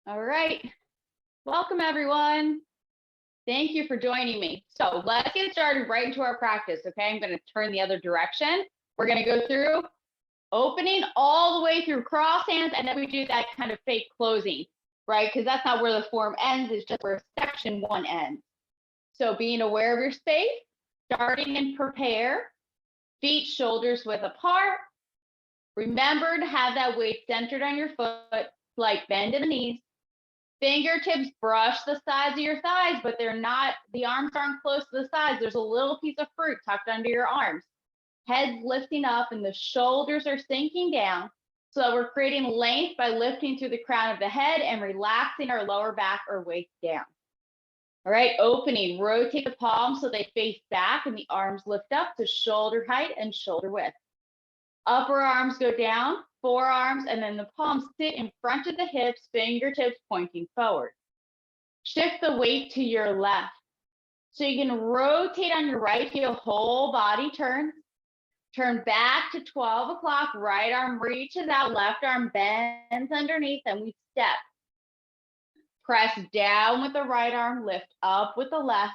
All right. Welcome, everyone. Thank you for joining me. So let's get started right into our practice, okay? I'm going to turn the other direction. We're going to go through opening all the way through cross hands, and then we do that kind of fake closing, right? Because that's not where the form ends, it's just where section one ends. So being aware of your space, starting and prepare, feet, shoulders width apart. Remember to have that weight centered on your foot, slight bend in the knees. Fingertips brush the sides of your thighs, but they're not, the arms aren't close to the sides. There's a little piece of fruit tucked under your arms. Head's lifting up and the shoulders are sinking down. So we're creating length by lifting through the crown of the head and relaxing our lower back or waist down. All right, opening, rotate the palms so they face back and the arms lift up to shoulder height and shoulder width. Upper arms go down, forearms, and then the palms sit in front of the hips, fingertips pointing forward. Shift the weight to your left. So you can rotate on your right heel, whole body turns. Turn back to 12 o'clock, right arm reaches out, left arm bends underneath, and we step. Press down with the right arm, lift up with the left.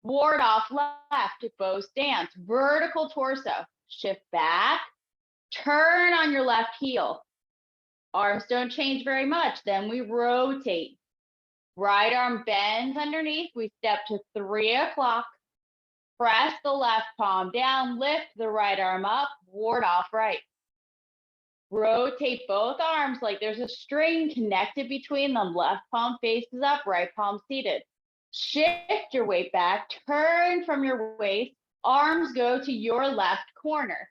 Ward off left, bow stance, vertical torso. Shift back. Turn on your left heel. Arms don't change very much. Then we rotate. Right arm bends underneath. We step to 3 o'clock. Press the left palm down. Lift the right arm up. Ward off right. Rotate both arms like there's a string connected between them. Left palm faces up. Right palm seated. Shift your weight back. Turn from your waist. Arms go to your left corner.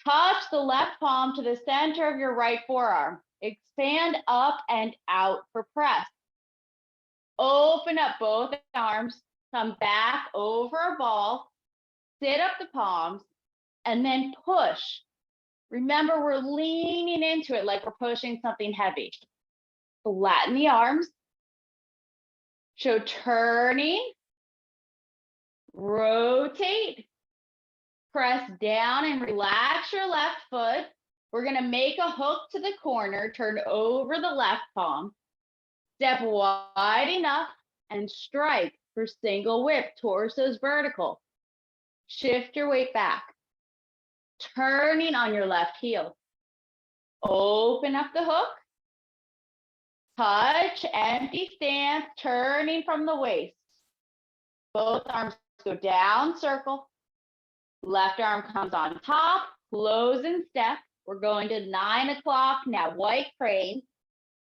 Touch the left palm to the center of your right forearm. Expand up and out for press. Open up both arms. Come back over a ball. Sit up the palms and then push. Remember, we're leaning into it like we're pushing something heavy. Flatten the arms. So turning. Rotate. Press down and relax your left foot. We're going to make a hook to the corner, turn over the left palm, step wide enough and strike for single whip, torso's vertical. Shift your weight back, turning on your left heel. Open up the hook, touch, empty stance, turning from the waist. Both arms go down, circle. Left arm comes on top, close and step. We're going to 9 o'clock now. White crane,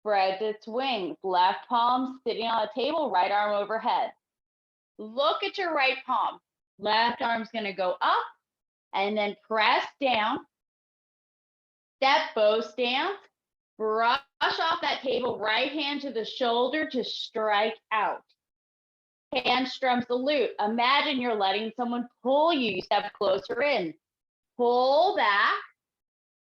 spreads its wings. Left palm sitting on a table, right arm overhead. Look at your right palm. Left arm's going to go up and then press down. Step, bow stance. Brush off that table, right hand to the shoulder to strike out. Hamstrung salute. Imagine you're letting someone pull you. You step closer in. Pull back.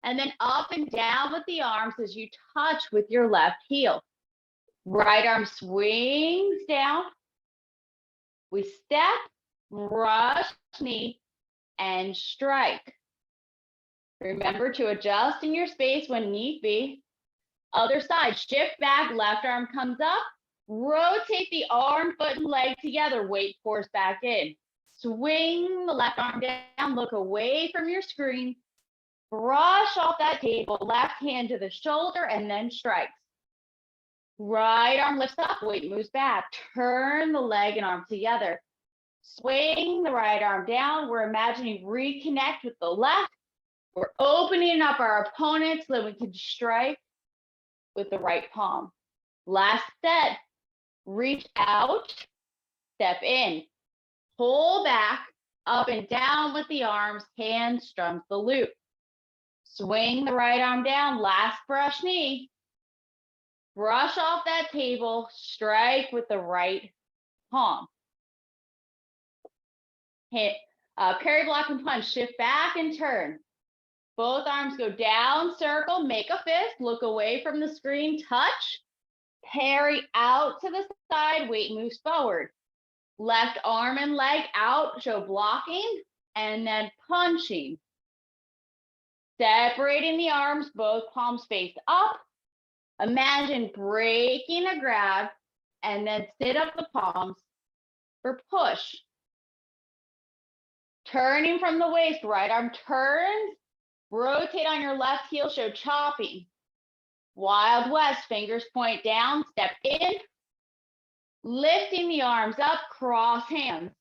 And then up and down with the arms as you touch with your left heel. Right arm swings down. We step, brush knee, and strike. Remember to adjust in your space when need be. Other side, shift back, left arm comes up. Rotate the arm, foot, and leg together. Weight force back in. Swing the left arm down. Look away from your screen. Brush off that table. Left hand to the shoulder and then strikes. Right arm lifts up. Weight moves back. Turn the leg and arm together. Swing the right arm down. We're imagining reconnect with the left. We're opening up our opponent so that we can strike with the right palm. Last set. Reach out, step in, pull back, up and down with the arms, hamstrung salute. Swing the right arm down, last brush knee. Brush off that table, strike with the right palm. Hit, parry, block, and punch, shift back and turn. Both arms go down, circle, make a fist, look away from the screen, touch. Parry out to the side, weight moves forward. Left arm and leg out, show blocking, and then punching. Separating the arms, both palms face up. Imagine breaking a grab and then sit up the palms for push. Turning from the waist, right arm turns, rotate on your left heel, show chopping. Wild West, fingers point down, step in, lifting the arms up, cross hands.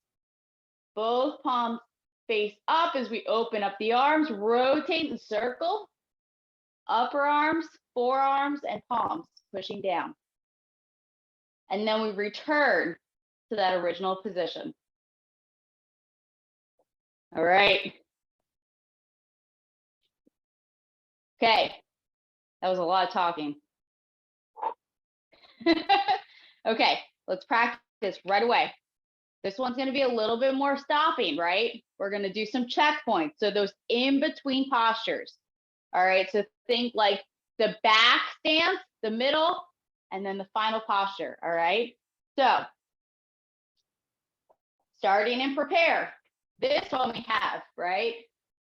Both palms face up as we open up the arms, rotate and circle. Upper arms, forearms, and palms pushing down. And then we return to that original position. All right. Okay, that was a lot of talking. Okay, let's practice right away. This one's going to be a little bit more stopping, right? We're going to do some checkpoints. So those in between postures. All right, so think like the back stance, the middle, and then the final posture. All right, so starting and prepare. This one we have, right?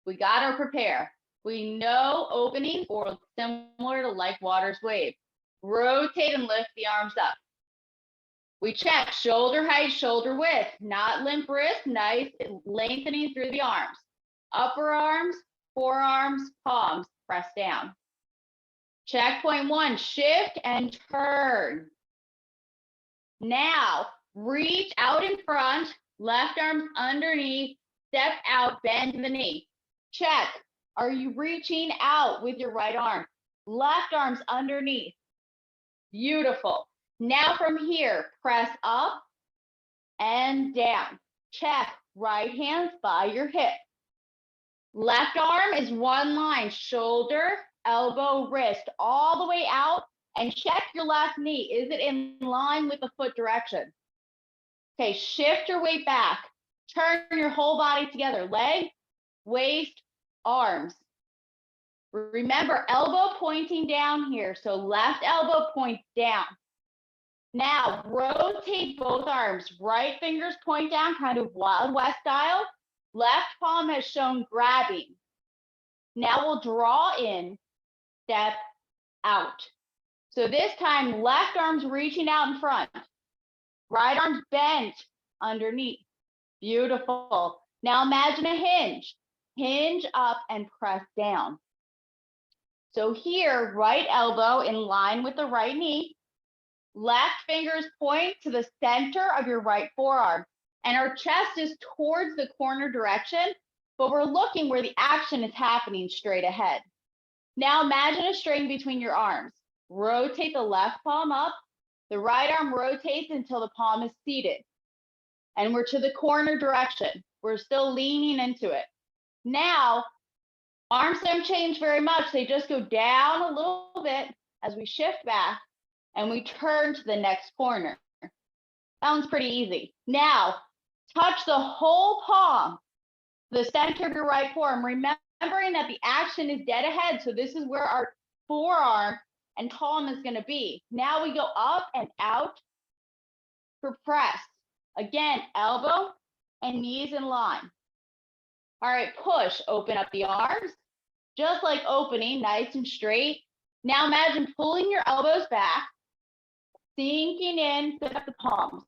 We got our prepare. We know opening or similar to like water's wave. Rotate and lift the arms up. We check shoulder height, shoulder width, not limp wrist, nice lengthening through the arms. Upper arms, forearms, palms, press down. Checkpoint 1, shift and turn. Now, reach out in front, left arms underneath, step out, bend the knee. Check. Are you reaching out with your right arm? Left arm's underneath. Beautiful. Now from here, press up and down. Check. Right hand by your hip. Left arm is one line, shoulder, elbow, wrist, all the way out, and check your left knee. Is it in line with the foot direction? Okay, shift your weight back. Turn your whole body together. Leg, waist, arms. Remember, elbow pointing down here. So left elbow points down. Now, rotate both arms. Right fingers point down, kind of Wild West style. Left palm has shown grabbing. Now we'll draw in, step out. So this time, left arm's reaching out in front. Right arm's bent underneath. Beautiful. Now imagine a hinge. Hinge up and press down. So here, right elbow in line with the right knee. Left fingers point to the center of your right forearm. And our chest is towards the corner direction, but we're looking where the action is happening straight ahead. Now imagine a string between your arms. Rotate the left palm up. The right arm rotates until the palm is seated. And we're to the corner direction. We're still leaning into it. Now, arms don't change very much. They just go down a little bit as we shift back and we turn to the next corner. That one's pretty easy. Now, touch the whole palm, the center of your right forearm, remembering that the action is dead ahead. So this is where our forearm and palm is going to be. Now we go up and out for press. Again, elbow and knees in line. All right, push, open up the arms, just like opening, nice and straight. Now imagine pulling your elbows back, sinking in, sit up the palms.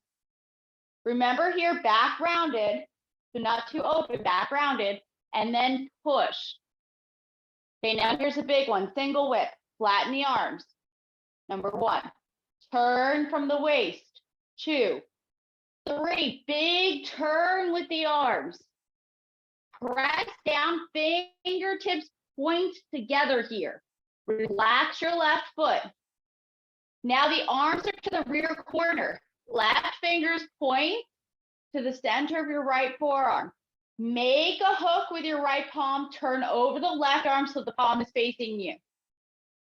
Remember here, back rounded, so not too open, back rounded, and then push. Okay, now here's a big one, single whip, flatten the arms. Number 1, turn from the waist. 2, 3, big turn with the arms. Press down, fingertips point together here. Relax your left foot. Now the arms are to the rear corner. Left fingers point to the center of your right forearm. Make a hook with your right palm, turn over the left arm so the palm is facing you.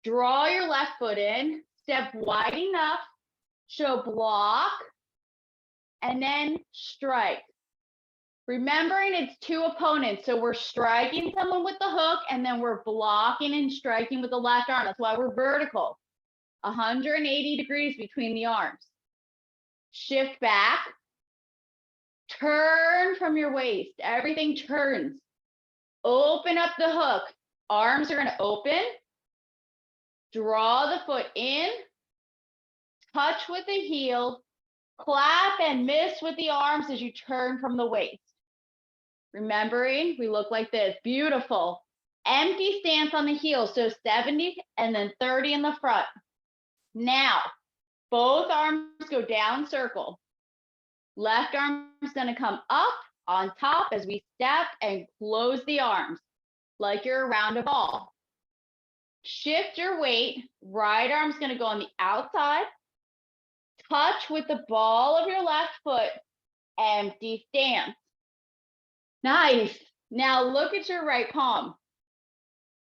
Draw your left foot in, step wide enough, show block, and then strike. Remembering it's 2 opponents, so we're striking someone with the hook, and then we're blocking and striking with the left arm. That's why we're vertical. 180 degrees between the arms. Shift back. Turn from your waist. Everything turns. Open up the hook. Arms are going to open. Draw the foot in, touch with the heel, clap and miss with the arms as you turn from the waist. Remembering, we look like this. Beautiful. Empty stance on the heel, so 70 and then 30 in the front. Now, both arms go down circle. Left arm is going to come up on top as we step and close the arms like you're around a ball. Shift your weight. Right arm's going to go on the outside. Touch with the ball of your left foot. Empty stance. Nice. Now look at your right palm.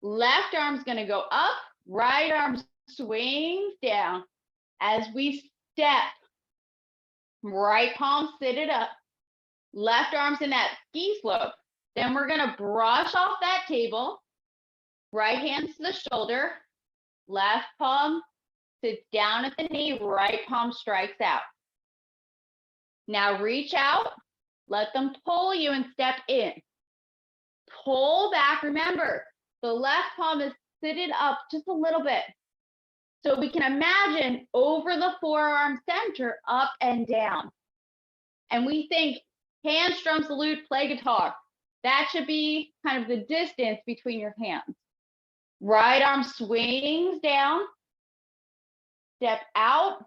Left arm's going to go up. Right arm swings down as we step. Right palm sit it up. Left arm's in that ski slope. Then we're going to brush off that table. Right hand to the shoulder. Left palm sits down at the knee. Right palm strikes out. Now reach out. Let them pull you and step in. Pull back. Remember, the left palm is sitting up just a little bit. So we can imagine over the forearm center, up and down. And we think hand strum salute, play guitar. That should be kind of the distance between your hands. Right arm swings down. Step out.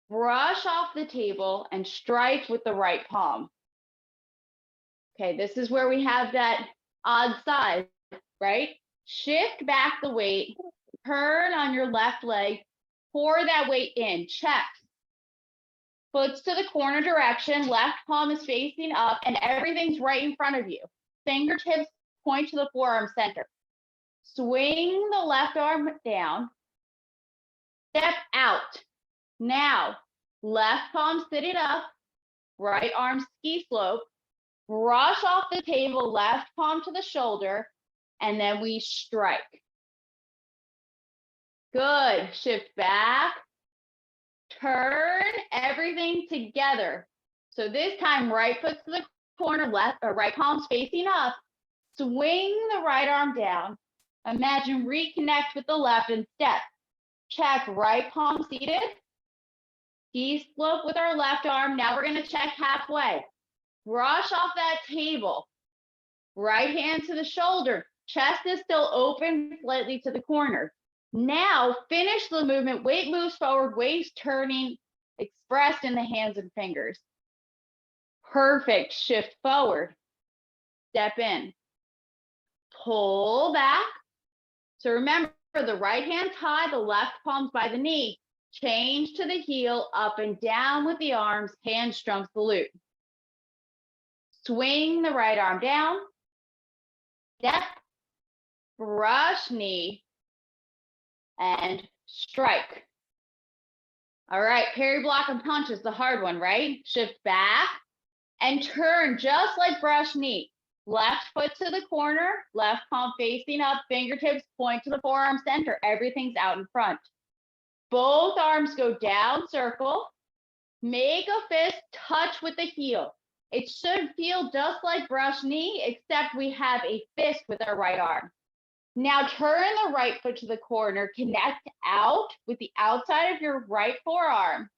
Brush off the table and strike with the right palm. Okay, this is where we have that odd side, right? Shift back the weight, turn on your left leg, pour that weight in, check. Foot's to the corner direction, left palm is facing up, and everything's right in front of you. Fingertips point to the forearm center. Swing the left arm down, step out. Now, left palm sitting up, right arm ski slope, brush off the table, left palm to the shoulder, and then we strike. Good. Shift back, turn everything together. So this time, right foot to the corner, left or right palm's facing up. Swing the right arm down. Imagine reconnect with the left and step. Check right palm seated. Ski slope with our left arm. Now we're going to check halfway. Brush off that table. Right hand to the shoulder. Chest is still open, slightly to the corner. Now finish the movement. Weight moves forward, waist turning, expressed in the hands and fingers. Perfect. Shift forward. Step in. Pull back. So remember, the right hand's high, the left palm's by the knee. Change to the heel, up and down with the arms, hand strum salute. Swing the right arm down. Step, brush knee, and strike. All right, parry, block, and punch is the hard one, right? Shift back and turn just like brush knee. Left foot to the corner, left palm facing up, fingertips point to the forearm center. Everything's out in front. Both arms go down circle. Make a fist touch with the heel. It should feel just like brush knee, except we have a fist with our right arm. Now turn the right foot to the corner, connect out with the outside of your right forearm.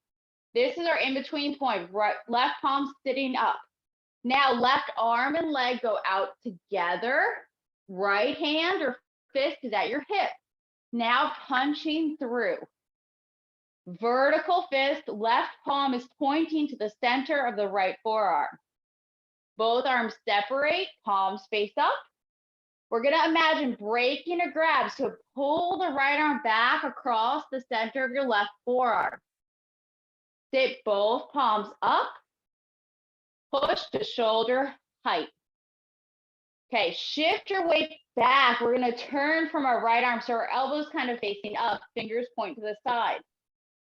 This is our in-between point, right, left palm sitting up. Now left arm and leg go out together. Right hand or fist is at your hip. Now punching through. Vertical fist, left palm is pointing to the center of the right forearm. Both arms separate, palms face up. We're going to imagine breaking a grab, so pull the right arm back across the center of your left forearm. Sit both palms up, push to shoulder height. Okay, shift your weight back. We're going to turn from our right arm, so our elbows kind of facing up, fingers point to the side.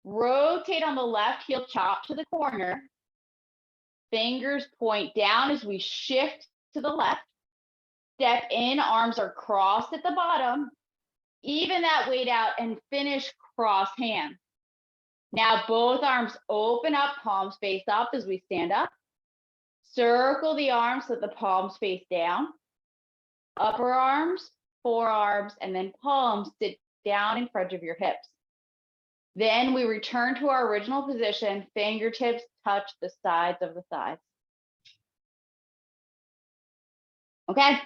Rotate on the left heel, chop to the corner. Fingers point down as we shift to the left. Step in, arms are crossed at the bottom. Even that weight out and finish cross hand. Now both arms open up, palms face up as we stand up. Circle the arms so that the palms face down. Upper arms, forearms, and then palms sit down in front of your hips. Then we return to our original position, fingertips touch the sides of the thighs. Okay.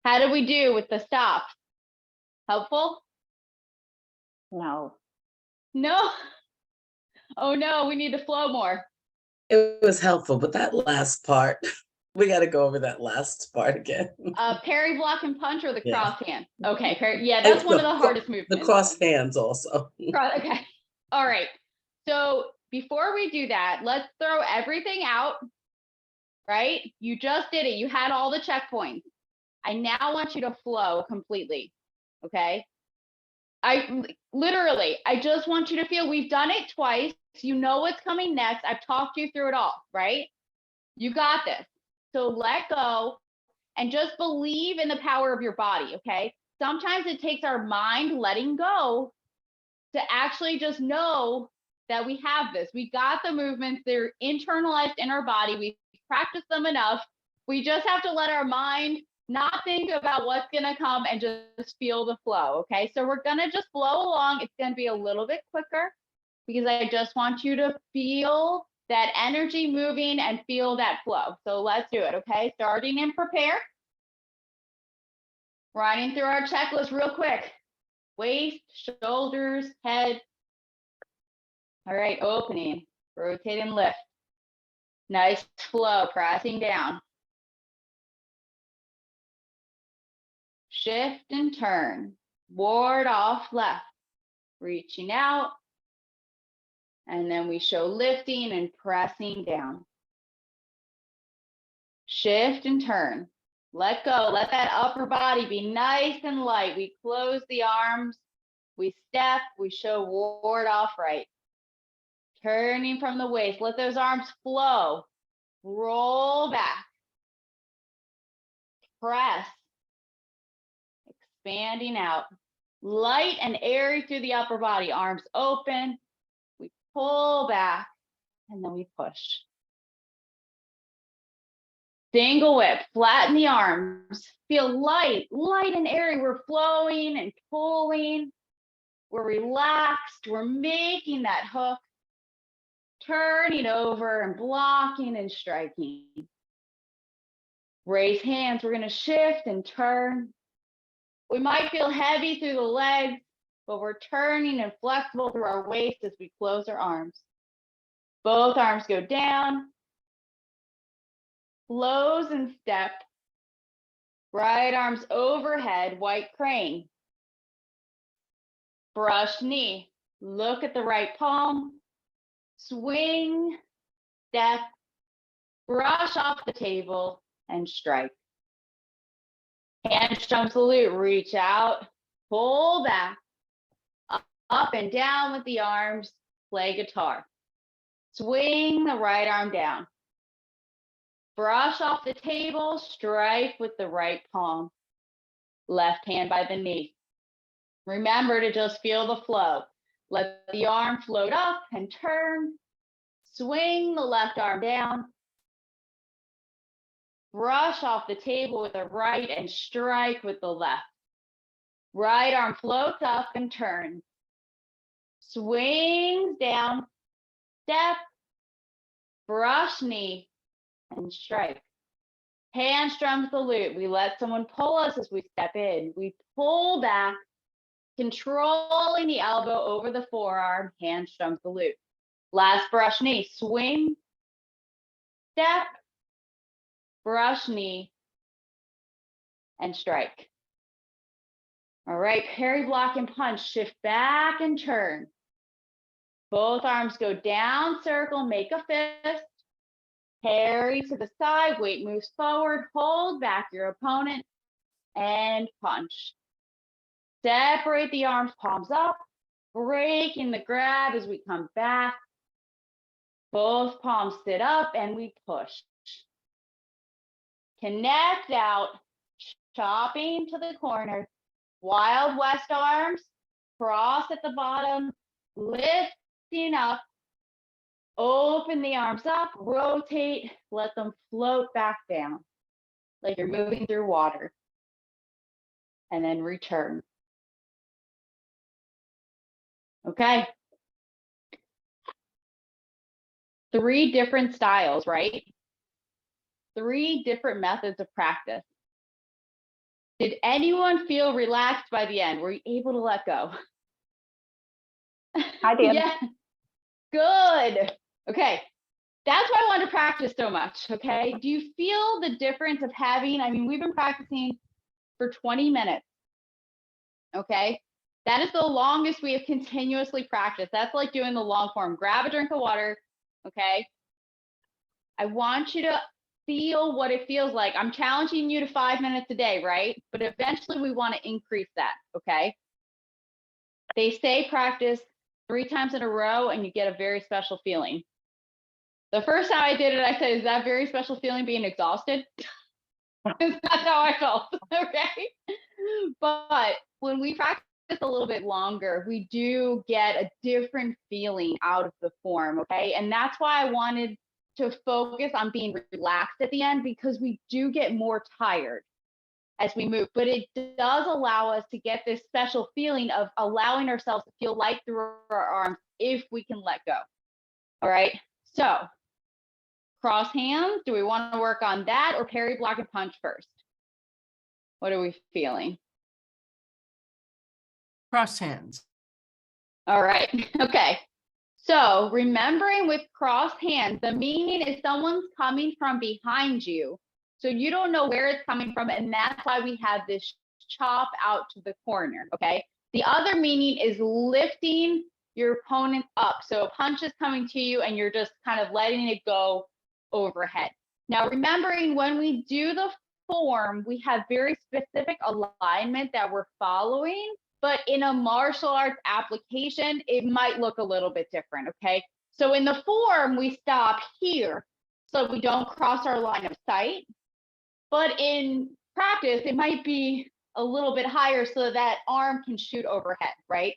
How did we do with the stop? Helpful? No. No. Oh no, we need to flow more. It was helpful, but that last part, we got to go over that last part again. Parry, block, and punch, or the Yeah. cross hand? Okay, parry. Yeah, that's one of the hardest The movements. cross hands also. Okay. All right. So before we do that, let's throw everything out, right? You just did it. You had all the checkpoints. I now want you to flow completely. Okay. I just want you to feel we've done it twice. You know what's coming next. I've talked you through it all, right? You got this. So let go and just believe in the power of your body. Okay. Sometimes it takes our mind letting go to actually just know that we have this. We got the movements, they're internalized in our body. We practiced them enough. We just have to let our mind not think about what's gonna come and just feel the flow, okay? So we're gonna just flow along. It's gonna be a little bit quicker because I just want you to feel that energy moving and feel that flow. So let's do it, okay? Starting and prepare. Running through our checklist real quick. Waist, shoulders, head. All right, opening, rotate and lift. Nice flow, pressing down. Shift and turn, ward off left, reaching out. And then we show lifting and pressing down. Shift and turn, let go, let that upper body be nice and light. We close the arms, we step, we show ward off right. Turning from the waist, let those arms flow. Roll back. Press. Expanding out. Light and airy through the upper body. Arms open. We pull back and then we push. Single whip. Flatten the arms. Feel light, light and airy. We're flowing and pulling. We're relaxed. We're making that hook. Turning over and blocking and striking. Raise hands. We're going to shift and turn. We might feel heavy through the legs, but we're turning and flexible through our waist as we close our arms. Both arms go down. Close and step. Right arms overhead, white crane. Brush knee. Look at the right palm. Swing, step, brush off the table, and strike. Hamstring salute, reach out, pull back, up and down with the arms, play guitar. Swing the right arm down. Brush off the table, strike with the right palm. Left hand by the knee. Remember to just feel the flow. Let the arm float up and turn. Swing the left arm down. Brush off the table with the right and strike with the left. Right arm floats up and turns. Swings down, step, brush knee, and strike. Hamstring salute. We let someone pull us as we step in. We pull back, controlling the elbow over the forearm, hamstring salute. Last brush knee, swing, step, brush knee, and strike. All right, parry, block, and punch. Shift back and turn. Both arms go down, circle, make a fist. Parry to the side, weight moves forward, hold back your opponent, and punch. Separate the arms, palms up, breaking the grab as we come back. Both palms sit up and we push. Connect out, chopping to the corner. Wild West arms, cross at the bottom, lifting up. Open the arms up, rotate, let them float back down like you're moving through water. and then return. Okay. 3 different styles, right? 3 different methods of practice. Did anyone feel relaxed by the end? Were you able to let go? I did. Yeah. Good. Okay. That's why I wanted to practice so much. Okay. Do you feel the difference of having, I mean, we've been practicing for 20 minutes. Okay. That is the longest we have continuously practiced. That's like doing the long form. Grab a drink of water. Okay. I want you to feel what it feels like. I'm challenging you to 5 minutes a day, right? But eventually we want to increase that. Okay. They say practice 3 times in a row and you get a very special feeling. The first time I did it, I said, is that very special feeling being exhausted? That's how I felt. Okay. But when we practice a little bit longer, we do get a different feeling out of the form. Okay. And that's why I wanted to focus on being relaxed at the end, because we do get more tired as we move, but it does allow us to get this special feeling of allowing ourselves to feel light through our arms if we can let go. All right. So cross hands, do we want to work on that or parry, block, and punch first? What are we feeling? Cross hands. All right. Okay. So remembering with crossed hands, the meaning is someone's coming from behind you. So you don't know where it's coming from. And that's why we have this chop out to the corner. Okay. The other meaning is lifting your opponent up. So a punch is coming to you and you're just kind of letting it go overhead. Now, remembering when we do the form, we have very specific alignment that we're following. But in a martial arts application, it might look a little bit different, okay? So in the form, we stop here so we don't cross our line of sight. But in practice, it might be a little bit higher so that arm can shoot overhead, right?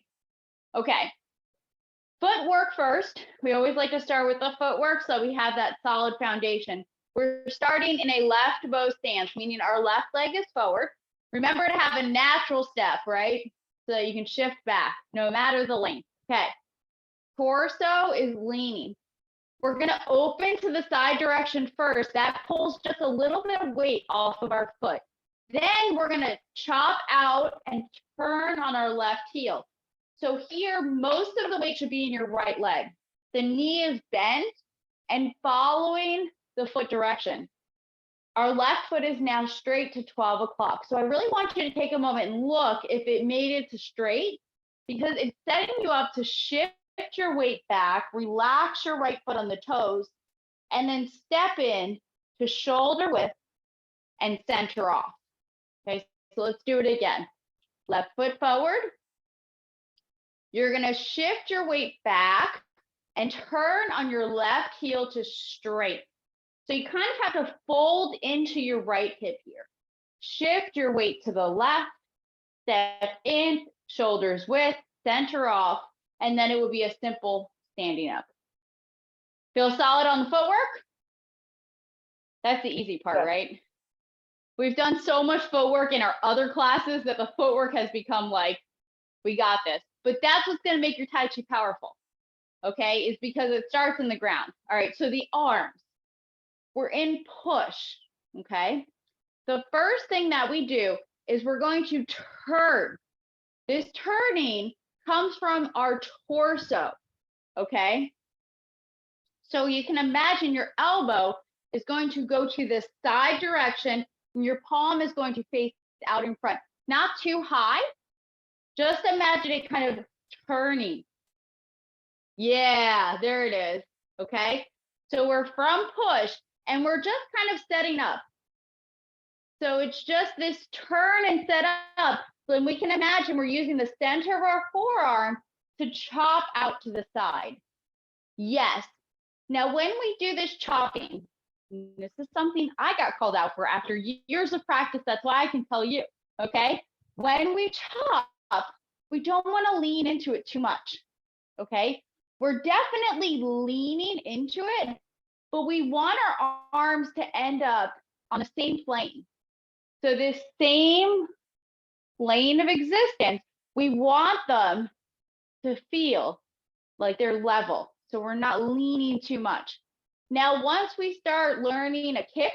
Okay. Footwork first. We always like to start with the footwork so we have that solid foundation. We're starting in a left bow stance, meaning our left leg is forward. Remember to have a natural step, right? So that you can shift back no matter the length. Okay. Torso is leaning. We're going to open to the side direction first. That pulls just a little bit of weight off of our foot. Then we're going to chop out and turn on our left heel. So here, most of the weight should be in your right leg. The knee is bent and following the foot direction. Our left foot is now straight to 12 o'clock. So I really want you to take a moment and look if it made it to straight, because it's setting you up to shift your weight back, relax your right foot on the toes, and then step in to shoulder width and center off. Okay, so let's do it again. Left foot forward. You're going to shift your weight back and turn on your left heel to straight. So you kind of have to fold into your right hip here. Shift your weight to the left, step in, shoulders width, center off, and then it will be a simple standing up. Feel solid on the footwork? That's the easy part, Good. right? We've done so much footwork in our other classes that the footwork has become like, we got this. But that's what's going to make your Tai Chi powerful, okay? Is because it starts in the ground. All right, so the arms. We're in push, okay? The first thing that we do is we're going to turn. This turning comes from our torso, okay? So you can imagine your elbow is going to go to the side direction and your palm is going to face out in front. Not too high, just imagine it kind of turning. Yeah, there it is, okay? So we're from push, and we're just kind of setting up. So it's just this turn and set up. Then we can imagine we're using the center of our forearm to chop out to the side. Yes. Now, when we do this chopping, this is something I got called out for after years of practice. That's why I can tell you, okay? When we chop, we don't want to lean into it too much, okay? We're definitely leaning into it, but we want our arms to end up on the same plane. So this same plane of existence, we want them to feel like they're level. So we're not leaning too much. Now, once we start learning a kick,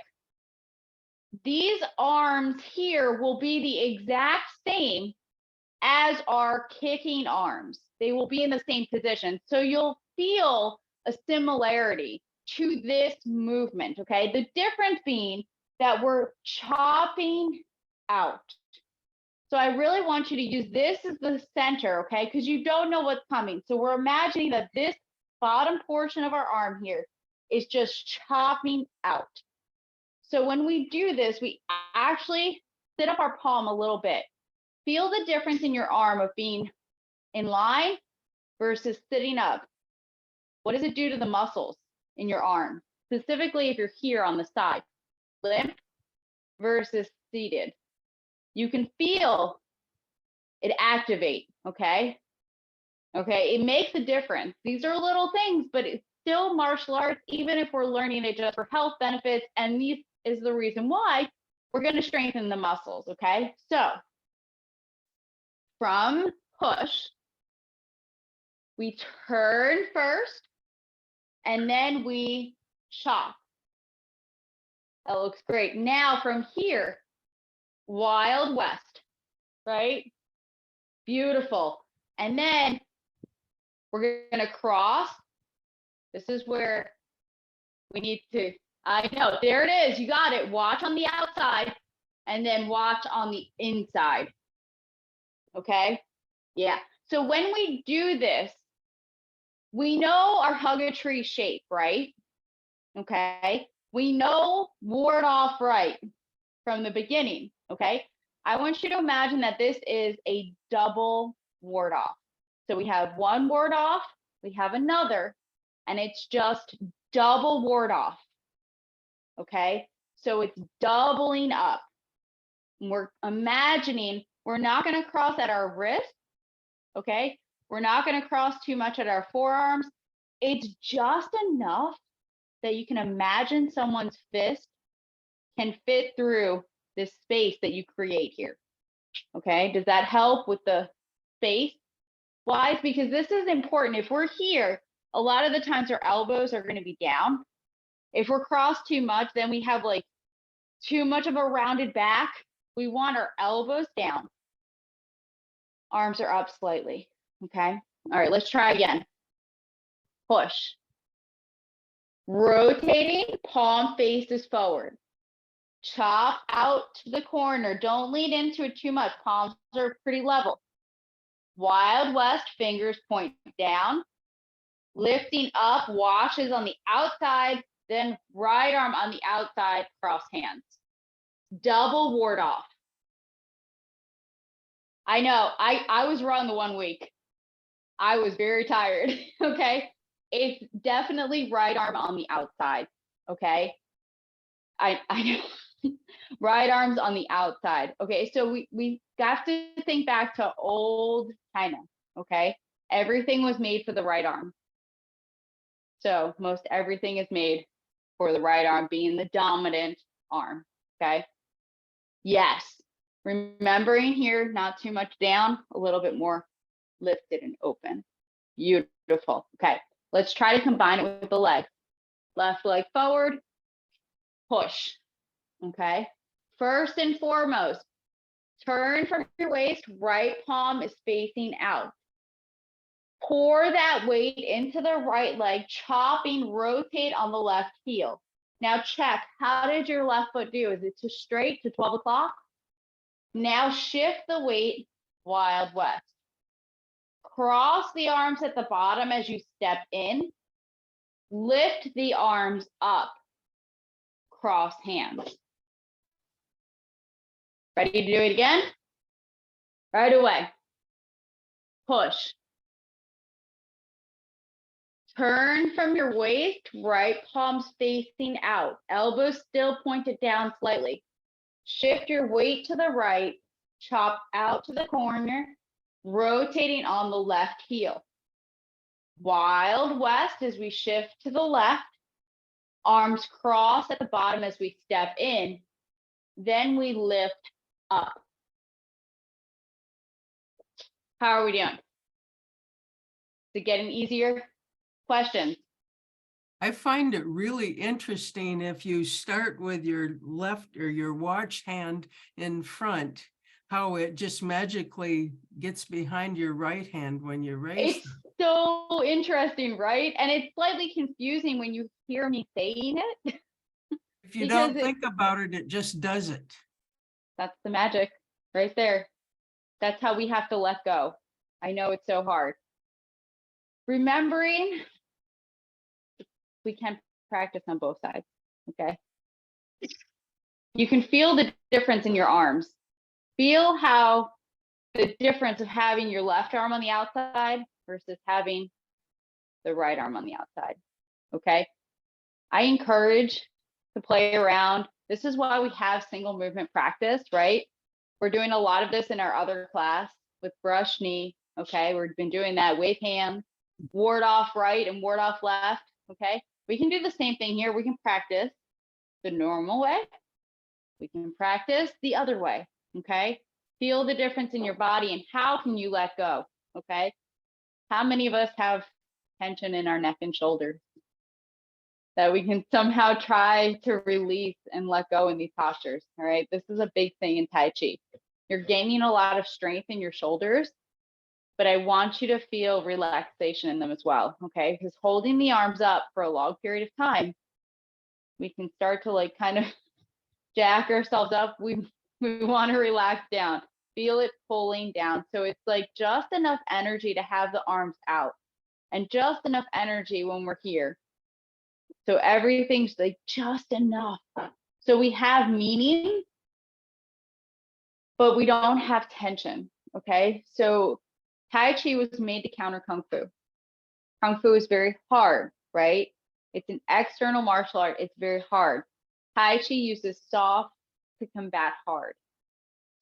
these arms here will be the exact same as our kicking arms. They will be in the same position. So you'll feel a similarity to this movement, okay? The difference being that we're chopping out. So I really want you to use this as the center, okay? Because you don't know what's coming. So we're imagining that this bottom portion of our arm here is just chopping out. So when we do this, we actually sit up our palm a little bit. Feel the difference in your arm of being in line versus sitting up. What does it do to the muscles in your arm? Specifically, if you're here on the side, limp versus seated. You can feel it activate, okay? Okay, it makes a difference. These are little things, but it's still martial arts, even if we're learning it just for health benefits. And this is the reason why we're going to strengthen the muscles, okay? So from push, we turn first, and then we chop. That looks great. Now from here, Wild West, right? Beautiful. And then we're going to cross. This is where we need to, I know, there it is. You got it. Watch on the outside and then watch on the inside. Okay? Yeah. So when we do this, we know our hug a tree shape, right? Okay. We know ward off right from the beginning. Okay. I want you to imagine that this is a double ward off. So we have one ward off, we have another, and it's just double ward off. Okay. So it's doubling up. We're imagining we're not going to cross at our wrist. Okay. We're not going to cross too much at our forearms. It's just enough that you can imagine someone's fist can fit through this space that you create here. Okay, does that help with the space wise? Because this is important. If we're here, a lot of the times our elbows are going to be down. If we're crossed too much, then we have like too much of a rounded back. We want our elbows down. Arms are up slightly. Okay, all right, let's try again. Push. Rotating, palm faces forward. Chop out to the corner. Don't lean into it too much. Palms are pretty level. Wild West, fingers point down. Lifting up, washes on the outside, then right arm on the outside, cross hands. Double ward off. I know, I was wrong the 1 week. I was very tired, okay? It's definitely right arm on the outside, okay? I know. Right arms on the outside. Okay, so we got to think back to old China, okay? Everything was made for the right arm. So most everything is made for the right arm being the dominant arm, okay? Yes, remembering here, not too much down, a little bit more lifted and open. Beautiful. Okay, let's try to combine it with the leg. Left leg forward, push, okay? First and foremost, turn from your waist, right palm is facing out. Pour that weight into the right leg, chopping, rotate on the left heel. Now check, how did your left foot do? Is it to straight to 12 o'clock? Now shift the weight, Wild West. Cross the arms at the bottom as you step in. Lift the arms up, cross hands. Ready to do it again? Right away. Push. Turn from your waist, right palms facing out. Elbows still pointed down slightly. Shift your weight to the right, chop out to the corner, rotating on the left heel. Wild West as we shift to the left. Arms cross at the bottom as we step in. Then we lift up. How are we doing? Is it getting easier? Questions? I find it really interesting if you start with your left or your watch hand in front, how it just magically gets behind your right hand when you raise. It's so interesting, right? And it's slightly confusing when you hear me saying it. If you because don't think about it, it just does it. That's the magic right there. That's how we have to let go. I know it's so hard. Remembering we can practice on both sides, okay? You can feel the difference in your arms. Feel how the difference of having your left arm on the outside versus having the right arm on the outside, okay? I encourage to play around. This is why we have single movement practice, right? We're doing a lot of this in our other class with brush knee, okay? We've been doing that, wave hand, ward off right and ward off left, okay? We can do the same thing here. We can practice the normal way. We can practice the other way, okay? Feel the difference in your body and how can you let go, okay? How many of us have tension in our neck and shoulders that we can somehow try to release and let go in these postures, all right? This is a big thing in Tai Chi. You're gaining a lot of strength in your shoulders, but I want you to feel relaxation in them as well, okay? Because holding the arms up for a long period of time, we can start to like kind of jack ourselves up. We want to relax down. Feel it pulling down. So it's like just enough energy to have the arms out and just enough energy when we're here. So everything's like just enough. So we have meaning, but we don't have tension, okay? So Tai Chi was made to counter Kung Fu. Kung Fu is very hard, right? It's an external martial art. It's very hard. Tai Chi uses soft to combat hard.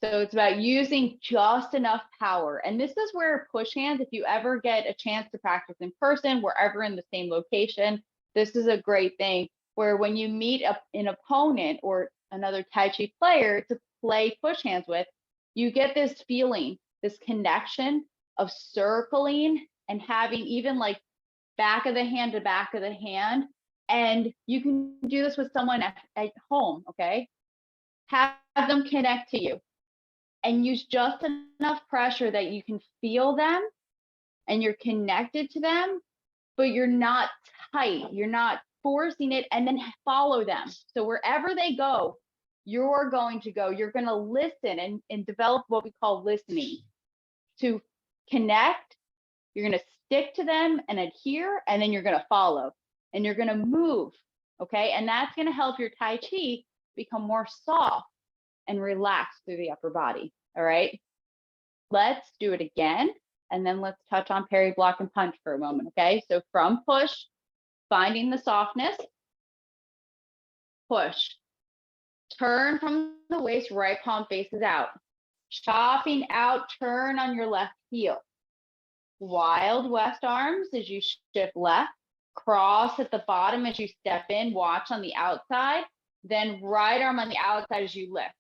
So it's about using just enough power. And this is where push hands, if you ever get a chance to practice in person, wherever in the same location, this is a great thing where when you meet an opponent or another Tai Chi player to play push hands with, you get this feeling, this connection of circling and having even like back of the hand to back of the hand. And you can do this with someone at home, okay? Have them connect to you and use just enough pressure that you can feel them and you're connected to them, but you're not tight. You're not forcing it, and then follow them. So wherever they go, you're going to go. You're going to listen and develop what we call listening to connect. You're going to stick to them and adhere, and then you're going to follow and you're going to move. Okay. And that's going to help your Tai Chi become more soft and relaxed through the upper body. All right. Let's do it again. And then let's touch on parry, block, and punch for a moment. Okay. So from push, finding the softness, push, turn from the waist, right palm faces out, chopping out, turn on your left heel. Wild West arms as you shift left, cross at the bottom as you step in, watch on the outside, then right arm on the outside as you lift.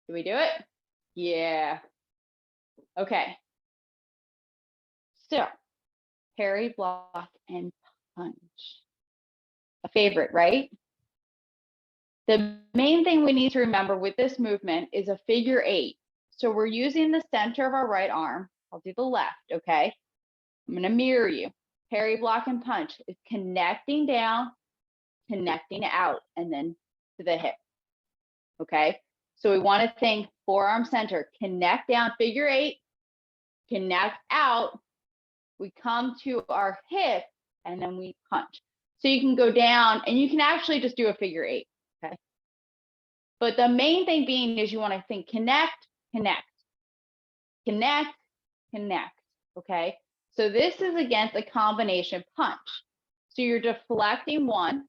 Do we do it? Yeah. Okay. So, parry, block, and punch. A favorite, right? The main thing we need to remember with this movement is a figure 8. So we're using the center of our right arm. I'll do the left, okay? I'm going to mirror you. Parry, block, and punch is connecting down, connecting out, and then to the hip, okay? So we want to think forearm center, connect down, figure 8, connect out. We come to our hip, and then we punch. So you can go down, and you can actually just do a figure 8, okay? But the main thing being is you want to think connect, connect, connect, connect, okay? So this is against a combination punch. So you're deflecting one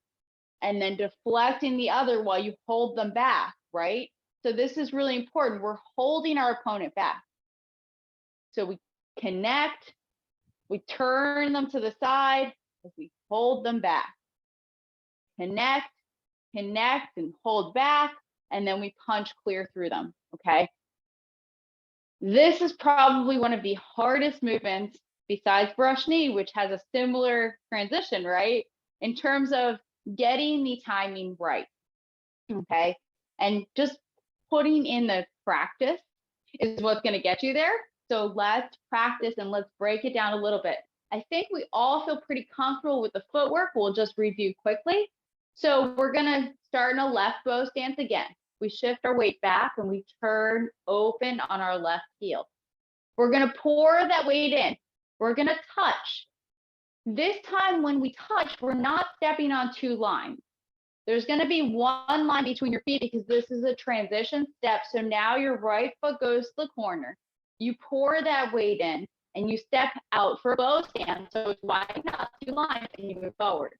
and then deflecting the other while you hold them back, right? So this is really important. We're holding our opponent back. So we connect, we turn them to the side as we hold them back. Connect, connect, and hold back, and then we punch clear through them, okay? This is probably one of the hardest movements besides brush knee, which has a similar transition, right? In terms of getting the timing right, okay? And just putting in the practice is what's going to get you there. So let's practice and let's break it down a little bit. I think we all feel pretty comfortable with the footwork. We'll just review quickly. So we're going to start in a left bow stance again. We shift our weight back and we turn open on our left heel. We're going to pour that weight in. We're going to touch. This time when we touch, we're not stepping on two lines. There's going to be one line between your feet because this is a transition step. So now your right foot goes to the corner. You pour that weight in and you step out for a bow stand. So it's wide enough, two lines, and you move forward.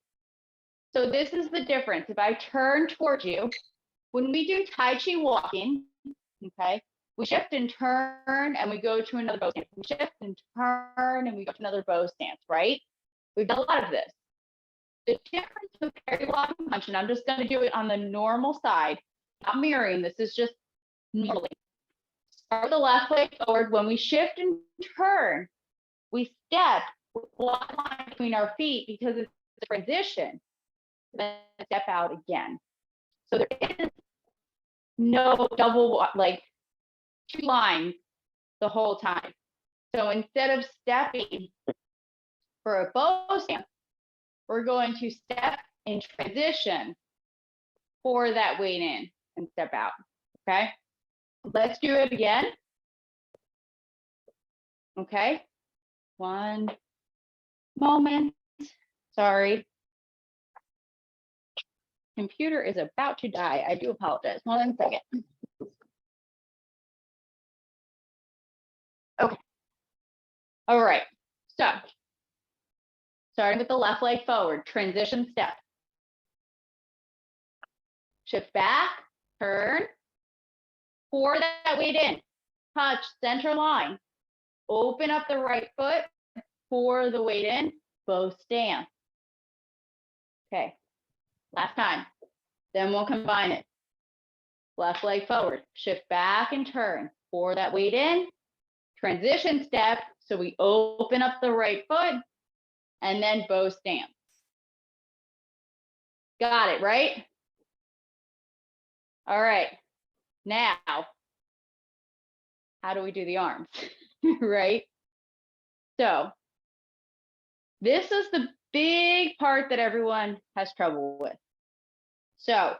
So this is the difference. If I turn towards you, when we do Tai Chi walking, okay, we shift and turn and we go to another bow stance. We shift and turn and we go to another bow stance, right? We've done a lot of this. The difference with Parry walking punch, and I'm just going to do it on the normal side, not mirroring. This is just normally. Start with the left leg forward. When we shift and turn, we step with one line between our feet because it's a transition. Then step out again. So there is no double, like two lines the whole time. So instead of stepping for a bow stance, we're going to step in transition, pour that weight in and step out, okay? Let's do it again. Okay, one moment, sorry. Computer is about to die, I do apologize, 1 second. Okay, all right, so starting with the left leg forward, transition step. Shift back, turn, pour that weight in, touch center line, open up the right foot, pour the weight in, bow stance. Okay, last time. Then we'll combine it. Left leg forward, shift back and turn, pour that weight in, transition step, so we open up the right foot, and then bow stance. Got it, right? All right, now, how do we do the arms, right? So this is the big part that everyone has trouble with. So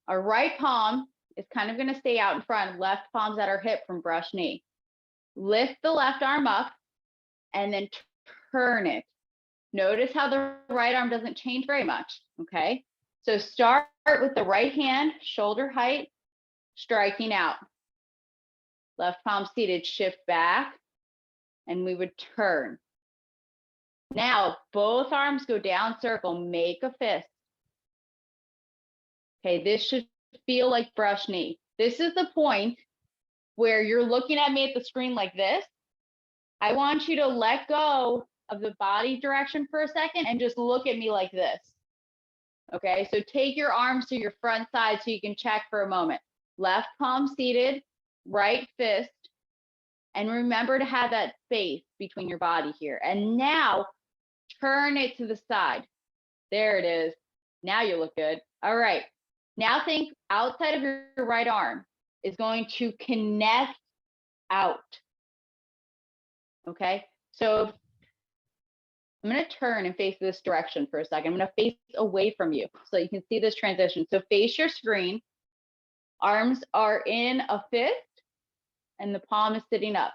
our right palm is kind of going to stay out in front, left palm's at our hip from brush knee. Lift the left arm up and then turn it. Notice how the right arm doesn't change very much, okay? So start with the right hand, shoulder height, striking out. Left palm seated, shift back, and we would turn. Now, both arms go down circle, make a fist. Okay, this should feel like brush knee. This is the point where you're looking at me at the screen like this. I want you to let go of the body direction for a second and just look at me like this. Okay, so take your arms to your front side so you can check for a moment. Left palm seated, right fist, and remember to have that space between your body here. And now turn it to the side. There it is. Now you look good. All right. Now think outside of your right arm is going to connect out. Okay. So I'm going to turn and face this direction for a second. I'm going to face away from you so you can see this transition. So face your screen. Arms are in a fist and the palm is sitting up.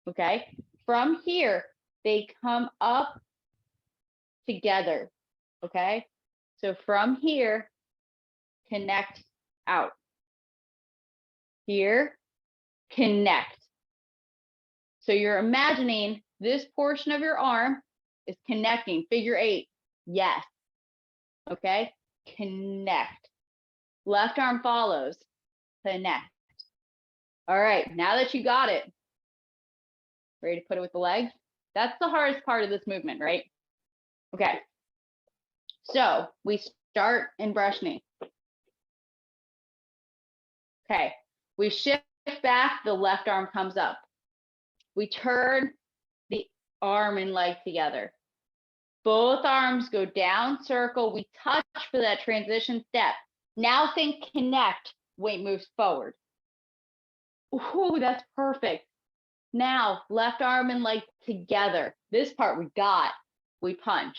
Okay. From here, they come up together. Okay. So from here, connect out. Here, connect. So you're imagining this portion of your arm is connecting, figure 8. Yes. Okay. Connect. Left arm follows. Connect. All right. Now that you got it, ready to put it with the legs? That's the hardest part of this movement, right? Okay. So we start in brush knee. Okay. We shift back, the left arm comes up. We turn the arm and leg together. Both arms go down, circle. We touch for that transition step. Now think connect. Weight moves forward. Ooh, that's perfect. Now, left arm and leg together. This part we got. We punch.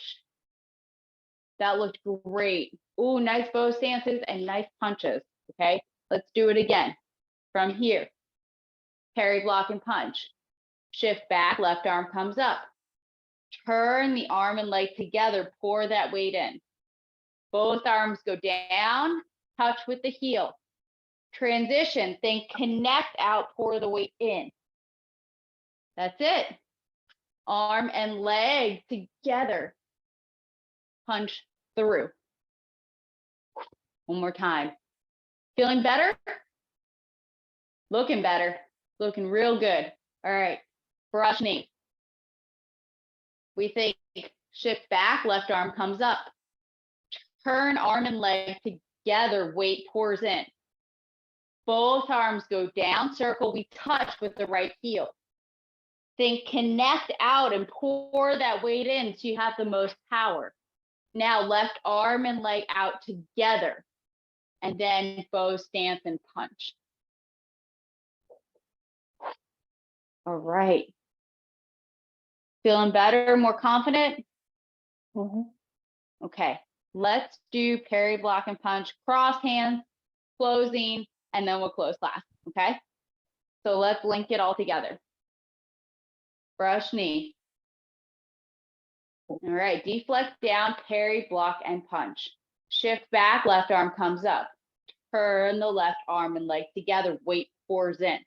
That looked great. Ooh, nice bow stances and nice punches. Okay, let's do it again. From here, parry, block, and punch. Shift back, left arm comes up. Turn the arm and leg together, pour that weight in. Both arms go down, touch with the heel. Transition, think connect out, pour the weight in. That's it. Arm and leg together. Punch through. One more time. Feeling better? Looking better. Looking real good. All right. Brush knee. We think shift back, left arm comes up. Turn arm and leg together, weight pours in. Both arms go down, circle, we touch with the right heel. Think connect out and pour that weight in so you have the most power. Now left arm and leg out together, and then bow stance and punch. All right. Feeling better, more confident? Okay, let's do parry, block, and punch, cross hands, closing, and then we'll close class, okay? So let's link it all together. Brush knee. All right, deflect down, parry, block, and punch. Shift back, left arm comes up. Turn the left arm and leg together, weight pours in.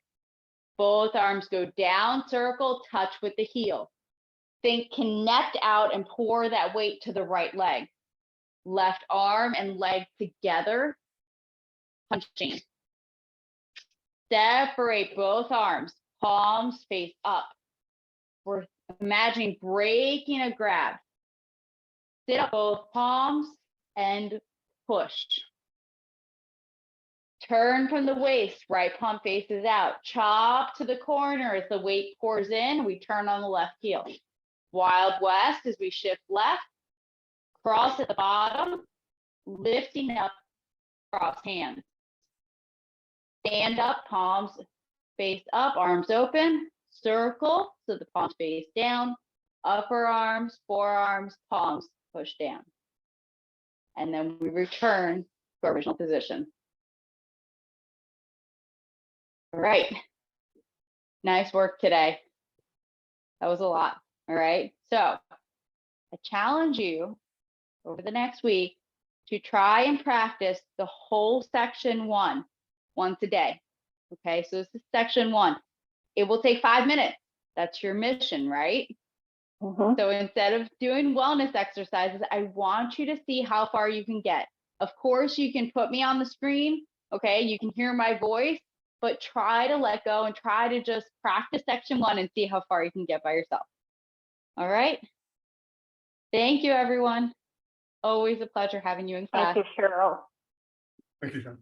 Both arms go down, circle, touch with the heel. Think connect out and pour that weight to the right leg. Left arm and leg together, punching. Separate both arms, palms face up. We're imagining breaking a grab. Sit up both palms and push. Turn from the waist, right palm faces out. Chop to the corner as the weight pours in. We turn on the left heel. Wild West as we shift left. Cross at the bottom, lifting up, cross hands. Stand up, palms face up, arms open. Circle, so the palms face down. Upper arms, forearms, palms push down. And then we return to our original position. All right. Nice work today. That was a lot. All right. So I challenge you over the next week to try and practice the whole section one once a day. Okay. So this is section one. It will take 5 minutes. That's your mission, right? So instead of doing wellness exercises, I want you to see how far you can get. Of course, you can put me on the screen. Okay. You can hear my voice, but try to let go and try to just practice section one and see how far you can get by yourself. All right. Thank you, everyone. Always a pleasure having you in class. Thank you, Cheryl. Thank you, John.